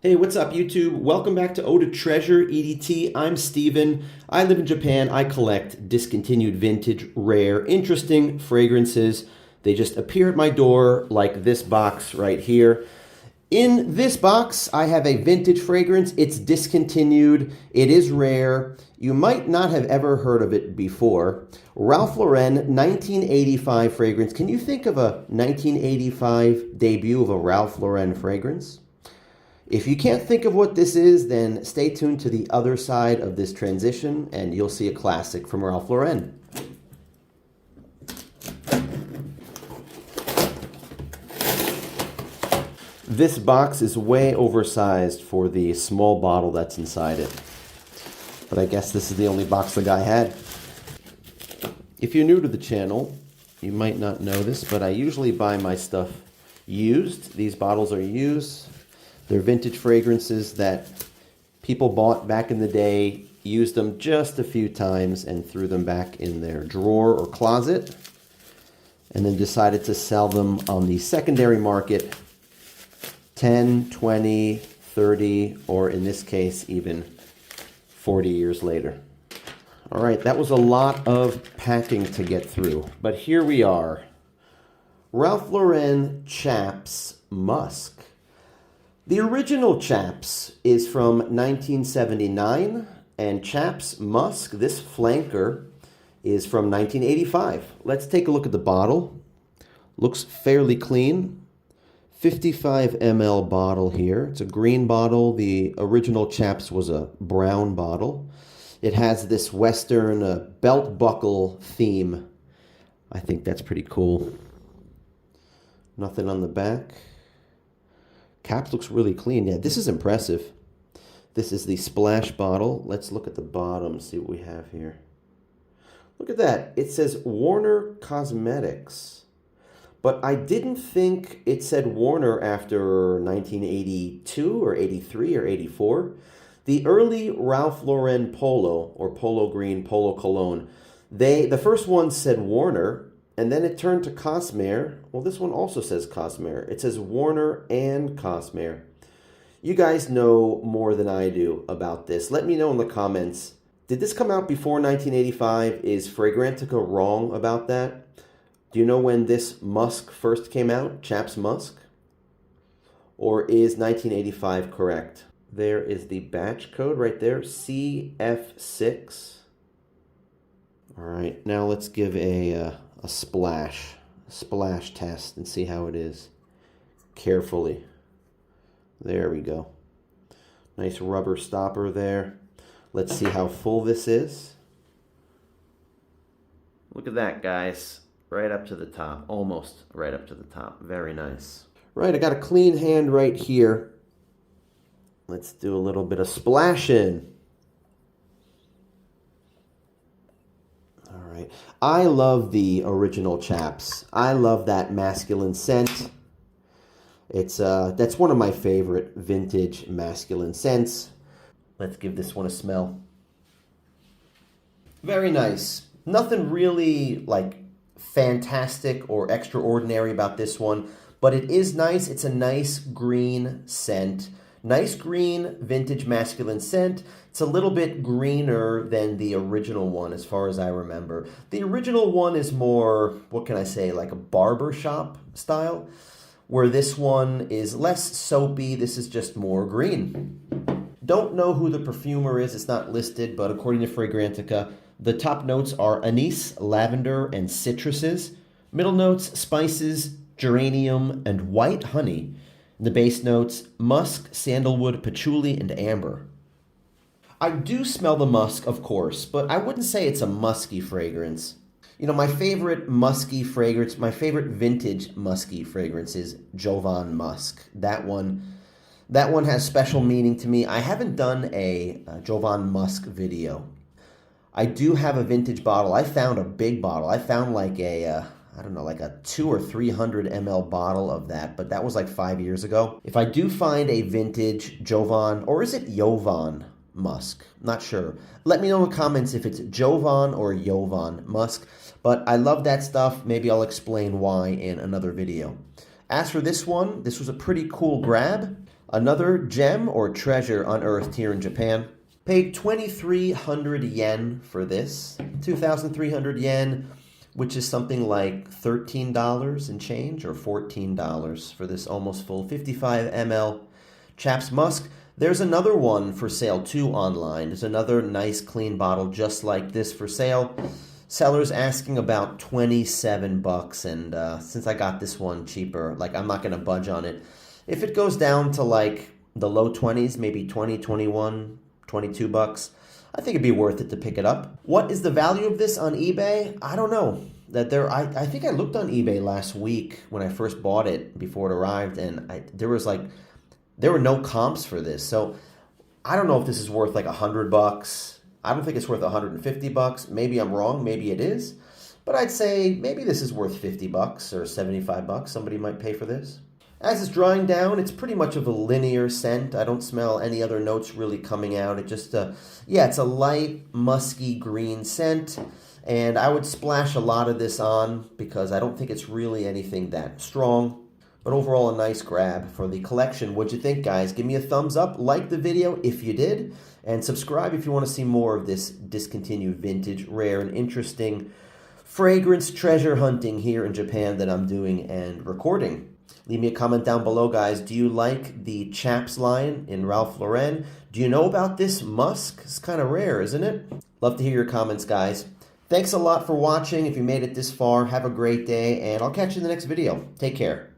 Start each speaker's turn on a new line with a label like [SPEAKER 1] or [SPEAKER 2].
[SPEAKER 1] Hey, what's up, YouTube? Welcome back to Eau de Treasure, EDT. I'm Steven. I live in Japan. I collect discontinued, vintage, rare, interesting fragrances. They just appear at my door like this box right here. In this box, I have a vintage fragrance. It's discontinued. It is rare. You might not have ever heard of it before. Ralph Lauren 1985 fragrance. Can you think of a 1985 debut of a Ralph Lauren fragrance? If you can't think of what this is, then stay tuned to the other side of this transition and you'll see a classic from Ralph Lauren. This box is way oversized for the small bottle that's inside it. But I guess this is the only box the guy had. If you're new to the channel, you might not know this, but I usually buy my stuff used. These bottles are used. They're vintage fragrances that people bought back in the day, used them just a few times and threw them back in their drawer or closet, and then decided to sell them on the secondary market 10, 20, 30, or in this case, even 40 years later. All right, that was a lot of packing to get through, but here we are. Ralph Lauren Chaps Musk. The original Chaps is from 1979, and Chaps Musk, this flanker, is from 1985. Let's take a look at the bottle. Looks fairly clean. 55 ml bottle here. It's a green bottle. The original Chaps was a brown bottle. It has this Western belt buckle theme. I think that's pretty cool. Nothing on the back. Cap looks really clean. Yeah, this is impressive. This is the splash bottle. Let's look at the bottom, see what we have here. Look at that. It says Warner Cosmetics. But I didn't think it said Warner after 1982 or 83 or 84. The early Ralph Lauren Polo, or Polo Green, Polo Cologne, the first one said Warner, and then it turned to Cosmere. Well, this one also says Cosmere. It says Warner and Cosmere. You guys know more than I do about this. Let me know in the comments. Did this come out before 1985? Is Fragrantica wrong about that? Do you know when this Musk first came out? Chaps Musk? Or is 1985 correct? There is the batch code right there, CF6. All right, now let's give a splash test and see how it is carefully. There we go. Nice rubber stopper there. Let's see how full this is. Look at that, guys. Right up to the top. Almost right up to the top. Very nice. Right, I got a clean hand right here. Let's do a little bit of splashing. I love the original Chaps. I love that masculine scent. That's one of my favorite vintage masculine scents. Let's give this one a smell. Very nice. Nothing really like fantastic or extraordinary about this one, but it is nice. It's a nice green scent. Nice green vintage masculine scent. It's a little bit greener than the original one as far as I remember. The original one is more, what can I say, like a barbershop style, where this one is less soapy. This is just more green. Don't know who the perfumer is. It's not listed, but according to Fragrantica, the top notes are anise, lavender, and citruses. Middle notes, spices, geranium, and white honey. The base notes, musk, sandalwood, patchouli, and amber. I do smell the musk, of course, but I wouldn't say it's a musky fragrance. You know, my favorite musky fragrance, my favorite vintage musky fragrance is Jovan Musk. That one has special meaning to me. I haven't done a Jovan Musk video. I do have a vintage bottle. I found a big bottle. I found like a I don't know, like a 200 or 300 ml bottle of that, but that was like 5 years ago. If I do find a vintage Jovan, or is it Jovan Musk? Not sure. Let me know in the comments if it's Jovan or Jovan Musk, but I love that stuff. Maybe I'll explain why in another video. As for this one, this was a pretty cool grab. Another gem or treasure unearthed here in Japan. Paid 2,300 yen for this. 2,300 yen, which is something like $13 and change, or $14 for this almost full 55 ml Chaps Musk. There's another one for sale too online. There's another nice clean bottle just like this for sale. Seller's asking about 27 bucks, and since I got this one cheaper, like, I'm not going to budge on it. If it goes down to like the low 20s, maybe 20, 21, 22 bucks, I think it'd be worth it to pick it up. What is the value of this on eBay? I don't know. I think I looked on eBay last week when I first bought it before it arrived, and there were no comps for this. So I don't know if this is worth like 100 bucks. I don't think it's worth 150 bucks. Maybe I'm wrong. Maybe it is. But I'd say maybe this is worth 50 bucks or 75 bucks. Somebody might pay for this. As it's drying down, it's pretty much of a linear scent. I don't smell any other notes really coming out. It just, it's a light, musky green scent. And I would splash a lot of this on because I don't think it's really anything that strong. But overall, a nice grab for the collection. What'd you think, guys? Give me a thumbs up, like the video if you did, and subscribe if you want to see more of this discontinued vintage, rare, and interesting fragrance treasure hunting here in Japan that I'm doing and recording. Leave me a comment down below, guys. Do you like the Chaps line in Ralph Lauren? Do you know about this musk? It's kind of rare, isn't it? Love to hear your comments, guys. Thanks a lot for watching. If you made it this far, have a great day, and I'll catch you in the next video. Take care.